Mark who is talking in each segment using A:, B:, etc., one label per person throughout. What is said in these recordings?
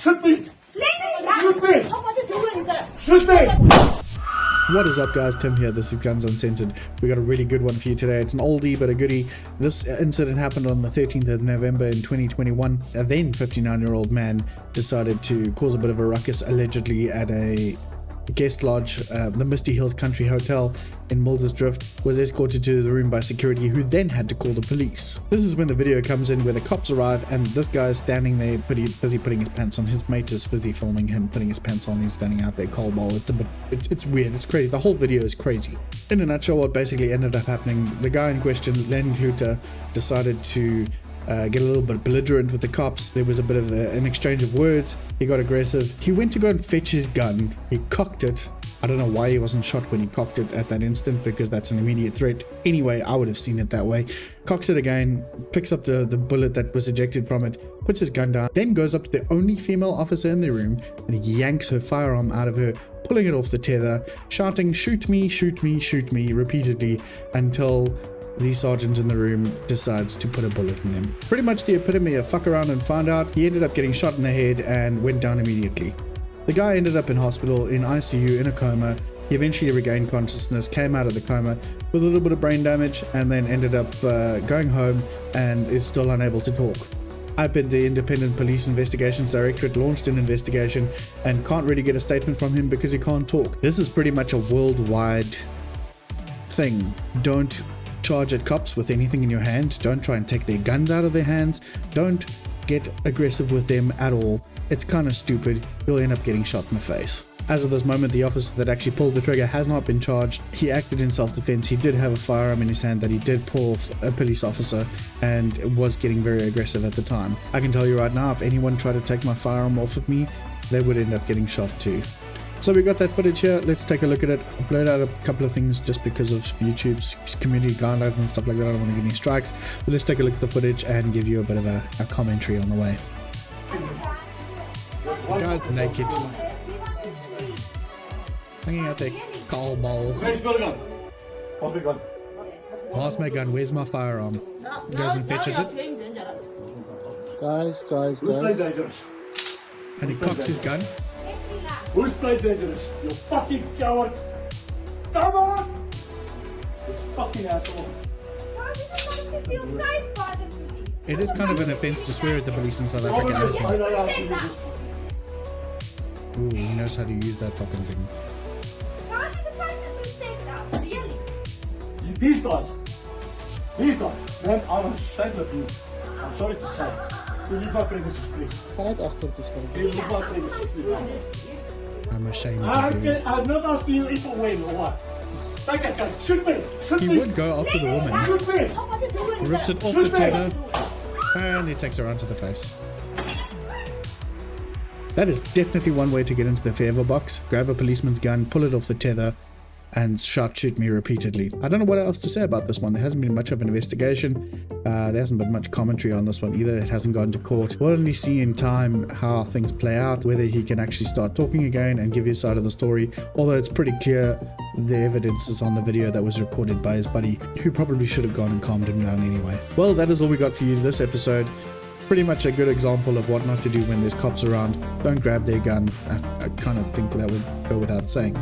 A: Shoot me! Shoot me!
B: What are you doing, sir?
A: Shoot me!
C: What is up, guys? Tim here. This is Guns Uncensored. We got a really good one for you today. It's an oldie but a goodie. This incident happened on the 13th of November in 2021. A then 59-year-old man decided to cause a bit of a ruckus, allegedly at a guest lodge, the Misty Hills Country Hotel in Muldersdrift, was escorted to the room by security, who then had to call the police. This is when the video comes in where the cops arrive and this guy is standing there busy putting his pants on. His mate is busy filming him putting his pants on. He's standing out there cold ball. It's weird, it's crazy. The whole video is crazy. In a nutshell, what basically ended up happening, the guy in question, Len Huter, decided to get a little bit belligerent with the cops. There was a bit of an exchange of words. He got aggressive. He went to go and fetch his gun. He cocked it. I don't know why he wasn't shot when he cocked it at that instant, because that's an immediate threat. Anyway, I would have seen it that way. Cocks it again, picks up the bullet that was ejected from it, puts his gun down, then goes up to the only female officer in the room and yanks her firearm out of her, pulling it off the tether, shouting, "Shoot me, shoot me, shoot me," repeatedly until the sergeant in the room decides to put a bullet in him. Pretty much the epitome of fuck around and find out. He ended up getting shot in the head and went down immediately. The guy ended up in hospital, in ICU, in a coma. He eventually regained consciousness, came out of the coma with a little bit of brain damage, and then ended up going home and is still unable to talk. The Independent Police Investigations Directorate launched an investigation and can't really get a statement from him because he can't talk. This is pretty much a worldwide thing. Don't charge at cops with anything in your hand. Don't try and take their guns out of their hands. Don't get aggressive with them at all. It's kind of stupid. You'll end up getting shot in the face. As of this moment, the officer that actually pulled the trigger has not been charged. He acted in self-defense. He did have a firearm in his hand that he did pull off a police officer and was getting very aggressive at the time. I can tell you right now, if anyone tried to take my firearm off of me, they would end up getting shot too. So we got that footage here. Let's take a look at it. I'll blur out a couple of things just because of YouTube's community guidelines and stuff like that. I don't want to get any strikes. But let's take a look at the footage and give you a bit of a commentary on the way. The guy's naked, hanging out there coal bowl.
A: Where's got a gun? What's my gun?
C: Pass my gun, where's my firearm? Goes and fetches it.
D: Guys.
A: Who's playing dangerous?
C: And he cocks his gun.
A: Who's playing dangerous? You fucking coward! Come on! You fucking asshole!
C: It is kind of an offense to swear at the police in South Africa as well. Ooh, he knows how to use that fucking thing.
A: These guys, man, I'm ashamed of you. I'm sorry to say. You leave my premises, please.
D: Vanuit achter te staan.
A: You leave my premises, please.
C: I'm ashamed of you.
A: I'm not asking you if I win or what. Take it, guys. Shoot me! Shoot
C: He
A: me!
C: would go after the woman,
A: Shoot me!
B: What are you doing,
C: rips
B: sir?
C: it off the tether, and he takes her onto the face. That is definitely one way to get into the favor box. Grab a policeman's gun, pull it off the tether, and shoot me repeatedly. I don't know what else to say about this one. There hasn't been much of an investigation. There hasn't been much commentary on this one either. It hasn't gone to court. We'll only see in time how things play out, whether he can actually start talking again and give his side of the story. Although it's pretty clear the evidence is on the video that was recorded by his buddy, who probably should have gone and calmed him down anyway. Well, that is all we got for you this episode. Pretty much a good example of what not to do when there's cops around. Don't grab their gun. I kind of think that would go without saying.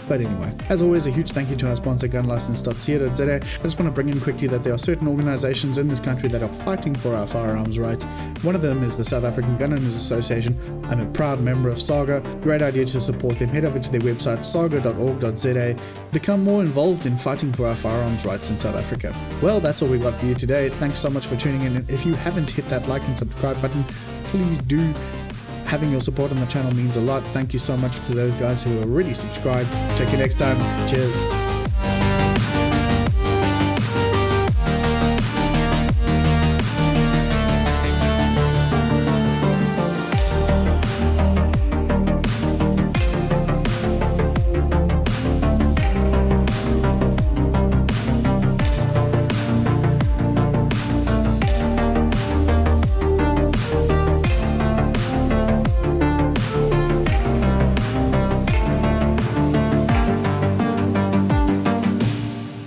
C: But anyway, as always, a huge thank you to our sponsor gunlicense.co.za. I just want to bring in quickly that there are certain organizations in this country that are fighting for our firearms rights. One of them is the South African Gun Owners Association. I'm a proud member of SAGA. Great idea to support them. Head over to their website saga.org.za. Become more involved in fighting for our firearms rights in South Africa. Well, that's all we got for you today. Thanks so much for tuning in. If you haven't hit that like and subscribe button, please do. Having your support on the channel means a lot. Thank you so much to those guys who are already subscribed. Check you next time. Cheers.